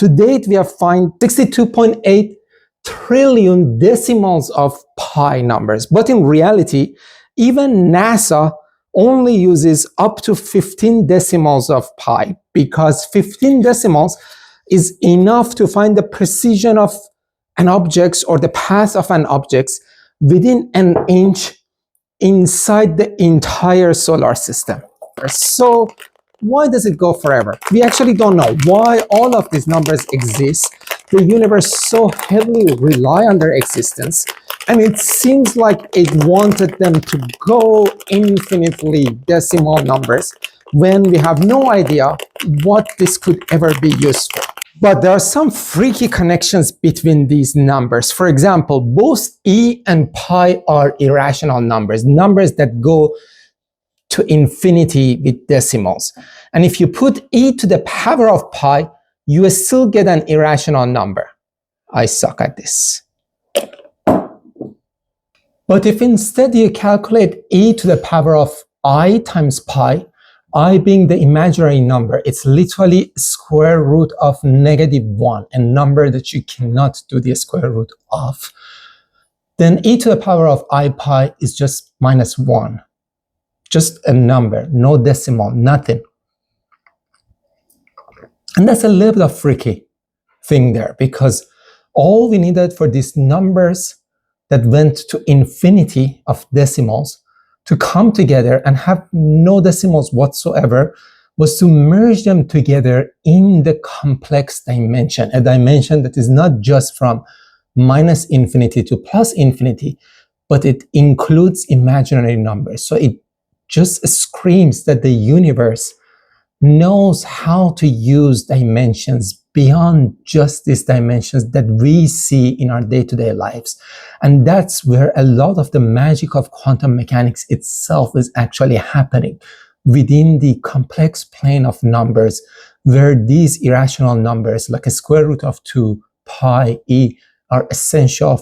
To date, we have found 62.8 trillion decimals of pi numbers. But in reality, even NASA only uses up to 15 decimals of pi, because 15 decimals is enough to find the precision of an object or the path of an object within an inch inside the entire solar system. So why does it go forever? We actually don't know why all of these numbers exist. The universe so heavily rely on their existence, and it seems like it wanted them to go infinitely decimal numbers when we have no idea what this could ever be used for. But there are some freaky connections between these numbers. For example, both e and pi are irrational numbers, numbers that go to infinity with decimals. And if you put e to the power of pi, you will still get an irrational number. I suck at this. But if instead you calculate e to the power of I times pi, I being the imaginary number, it's literally square root of -1, a number that you cannot do the square root of. Then e to the power of I pi is just -1. Just a number, no decimal, nothing. And that's a little bit of freaky thing there, because all we needed for these numbers that went to infinity of decimals to come together and have no decimals whatsoever was to merge them together in the complex dimension, a dimension that is not just from -infinity to +infinity, but it includes imaginary numbers. So it just screams that the universe knows how to use dimensions beyond just these dimensions that we see in our day-to-day lives. And that's where a lot of the magic of quantum mechanics itself is actually happening, within the complex plane of numbers, where these irrational numbers like a square root of 2, pi, e, are essential